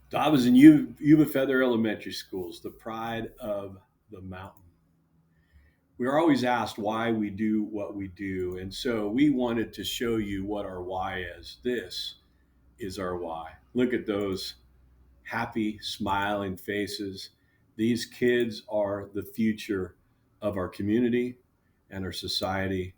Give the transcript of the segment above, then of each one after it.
Dobbins and Yuba Feather Elementary Schools, the pride of the mountain. We are always asked why we do what we do, and so we wanted to show you what our why is. This is our why. Look at those happy, smiling faces. These kids are the future of our community and our society,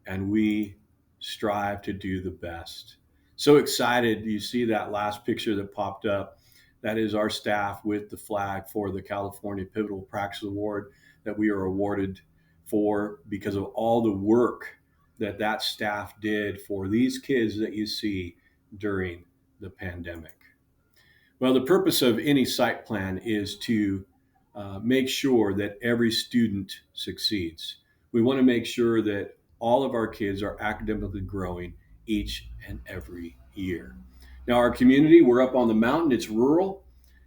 and we strive to do the best. So excited. You see that last picture that popped up. That is our staff with the flag for the California Pivotal Practice Award that we are awarded for because of all the work that staff did for these kids that you see during the pandemic. Well, the purpose of any site plan is to make sure that every student succeeds. We want to make sure that all of our kids are academically growing each and every year. Now, our community, we're up on the mountain, it's rural,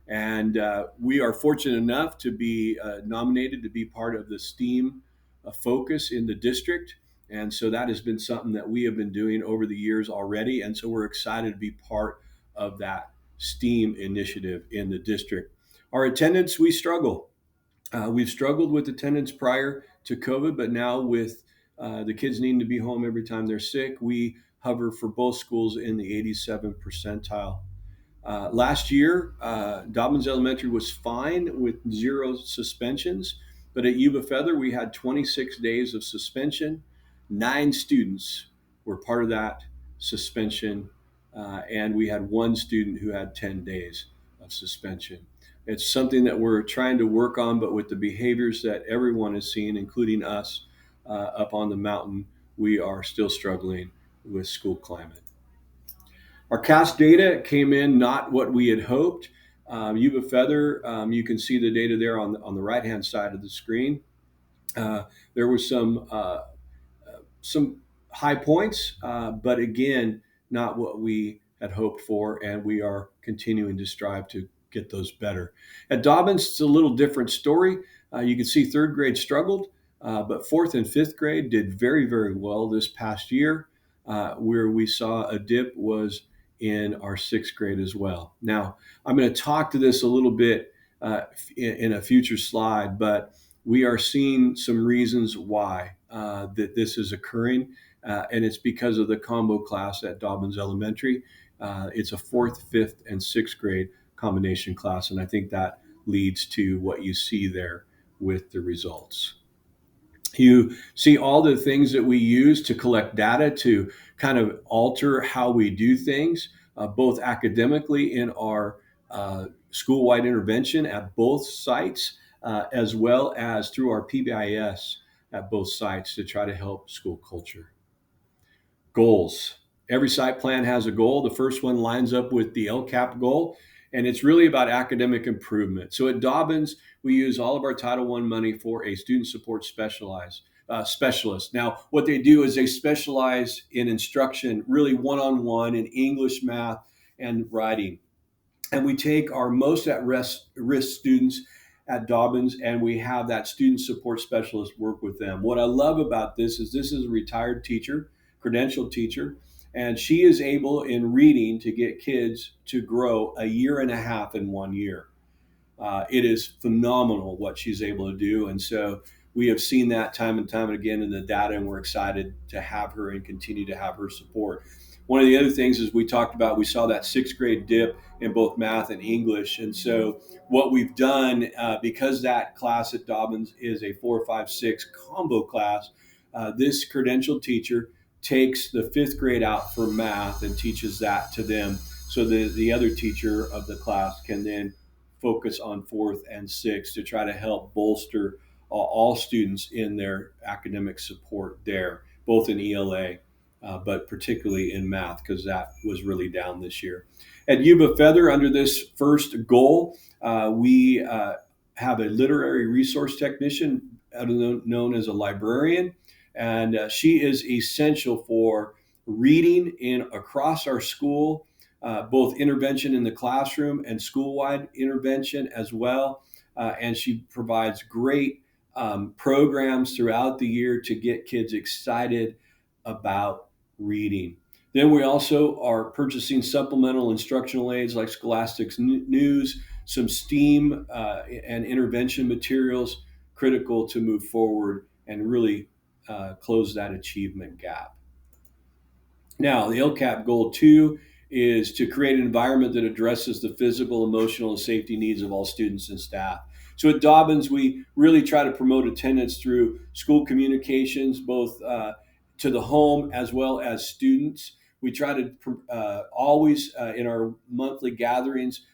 and we are fortunate enough to be nominated to be part of the STEAM focus in the district. And so that has been something that we have been doing over the years already. And so we're excited to be part of that STEAM initiative in the district. Our attendance, we struggle. We've struggled with attendance prior to COVID, but now with the kids needing to be home every time they're sick, we hover for both schools in the 87th percentile. Last year, Dobbins Elementary was fine with zero suspensions, but at Yuba Feather, we had 26 days of suspension. 9 students were part of that suspension, and we had one student who had 10 days of suspension. It's something that we're trying to work on, but with the behaviors that everyone is seeing, including us up on the mountain, we are still struggling with school climate. Our cast data came in not what we had hoped. Yuba Feather, you can see the data there on the right hand side of the screen. There was some high points, but again, not what we had hoped for, and we are continuing to strive to get those better. At Dobbins, it's a little different story. You can see third grade struggled, but fourth and fifth grade did very, very well this past year. Where we saw a dip was in our sixth grade as well. Now, I'm going to talk to this a little bit in a future slide, but we are seeing some reasons why that this is occurring, and it's because of the combo class at Dobbins Elementary. It's a fourth, fifth, and sixth grade combination class, and I think that leads to what you see there with the results. You see all the things that we use to collect data to kind of alter how we do things, both academically in our school-wide intervention at both sites, as well as through our PBIS at both sites to try to help school culture. Goals. Every site plan has a goal. The first one lines up with the LCAP goal, and it's really about academic improvement. So at Dobbins, we use all of our Title I money for a student support specialist. Now, what they do is they specialize in instruction, really one-on-one in English, math, and writing. And we take our most at-risk students at Dobbins, and we have that student support specialist work with them. What I love about this is a retired teacher, credentialed teacher, and she is able in reading to get kids to grow a year and a half in 1 year. It is phenomenal what she's able to do. And so we have seen that time and time again in the data, and we're excited to have her and continue to have her support. One of the other things is we talked about, we saw that sixth grade dip in both math and English. And so what we've done, because that class at Dobbins is a 4, 5, 6 combo class, this credentialed teacher takes the fifth grade out for math and teaches that to them. So the other teacher of the class can then focus on fourth and sixth to try to help bolster all students in their academic support there, both in ELA, but particularly in math, because that was really down this year. At Yuba Feather, under this first goal, we have a literary resource technician, known as a librarian, and she is essential for reading across our school, both intervention in the classroom and school-wide intervention as well. And she provides great programs throughout the year to get kids excited about reading. Then we also are purchasing supplemental instructional aids like Scholastic's News, some STEAM and intervention materials critical to move forward and really close that achievement gap. Now, the LCAP goal two is to create an environment that addresses the physical, emotional, and safety needs of all students and staff. So at Dobbins, we really try to promote attendance through school communications, both to the home as well as students. We try to always, in our monthly gatherings,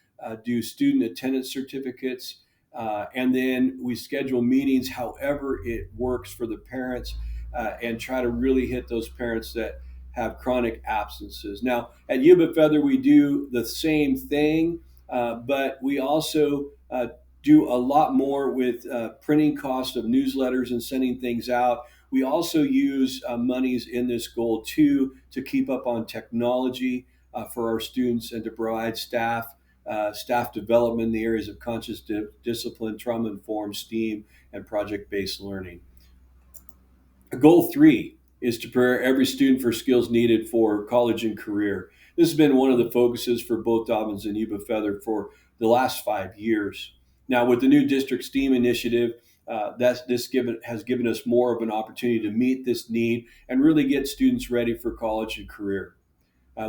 do student attendance certificates. And then we schedule meetings however it works for the parents and try to really hit those parents that have chronic absences. Now, at Yuba Feather, we do the same thing, but we also do a lot more with printing cost of newsletters and sending things out. We also use monies in this goal too to keep up on technology for our students and to provide staff development in the areas of conscious discipline, trauma informed, STEAM, and project based learning. Goal three is to prepare every student for skills needed for college and career. This has been one of the focuses for both Dobbins and Yuba Feather for the last 5 years. Now, with the new district STEAM initiative, has given us more of an opportunity to meet this need and really get students ready for college and career.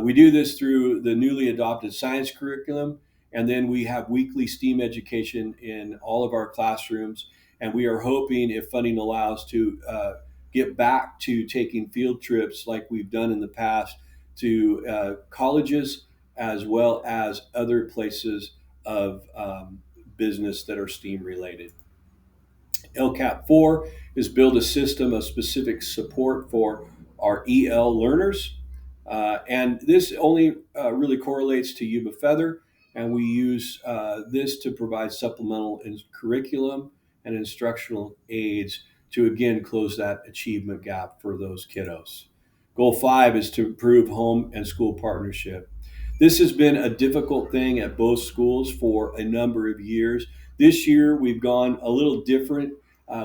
We do this through the newly adopted science curriculum, and then we have weekly STEAM education in all of our classrooms. And we are hoping, if funding allows, to get back to taking field trips like we've done in the past to colleges as well as other places of business that are STEAM related. LCAP 4 is build a system of specific support for our EL learners. And this only really correlates to Yuba Feather, and we use this to provide supplemental curriculum and instructional aids to again close that achievement gap for those kiddos. Goal 5 is to improve home and school partnership. This has been a difficult thing at both schools for a number of years. This year, we've gone a little different.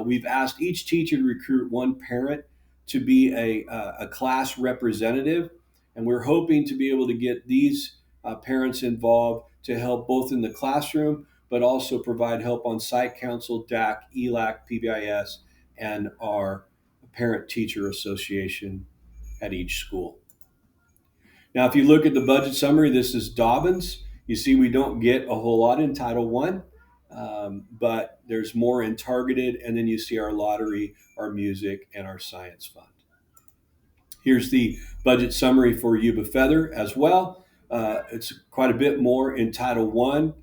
We've asked each teacher to recruit one parent to be a class representative, and we're hoping to be able to get these parents involved to help both in the classroom, but also provide help on site council, DAC, ELAC, PBIS, and our parent teacher association at each school. Now, if you look at the budget summary, this is Dobbins. You see, we don't get a whole lot in Title One, but there's more in targeted, and then you see our lottery, our music, and our science fund. Here's the budget summary for Yuba Feather as well. It's quite a bit more in Title One.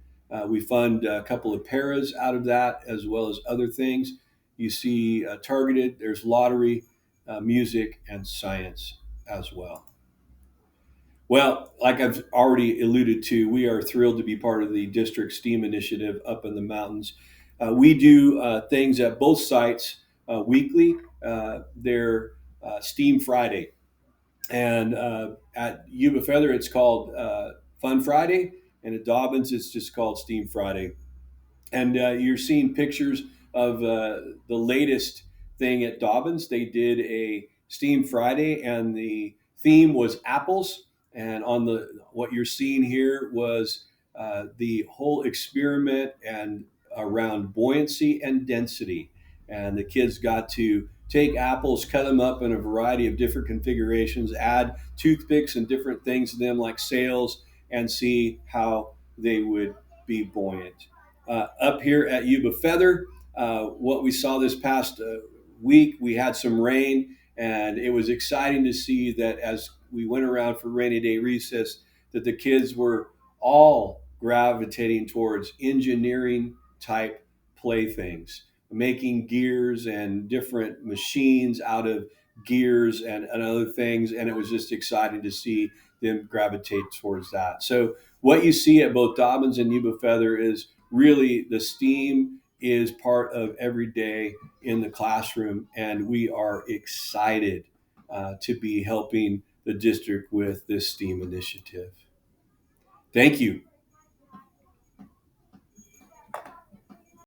We fund a couple of paras out of that, as well as other things. You see targeted, there's lottery, music, and science as well. Well, like I've already alluded to, we are thrilled to be part of the district STEAM initiative up in the mountains. We do things at both sites weekly. They're STEAM Friday. And at Yuba Feather, it's called Fun Friday. And at Dobbins, it's just called STEAM Friday. And you're seeing pictures of the latest thing at Dobbins. They did a STEAM Friday, and the theme was apples. And on what you're seeing here was the whole experiment and around buoyancy and density. And the kids got to take apples, cut them up in a variety of different configurations, add toothpicks and different things to them like sails, and see how they would be buoyant. Up here at Yuba Feather, what we saw this past week, we had some rain, and it was exciting to see that as we went around for rainy day recess, that the kids were all gravitating towards engineering type playthings, making gears and different machines out of gears and other things. And it was just exciting to see them gravitate towards that. So what you see at both Dobbins and Yuba Feather is really the STEAM is part of every day in the classroom, and we are excited to be helping the district with this STEAM initiative. Thank you.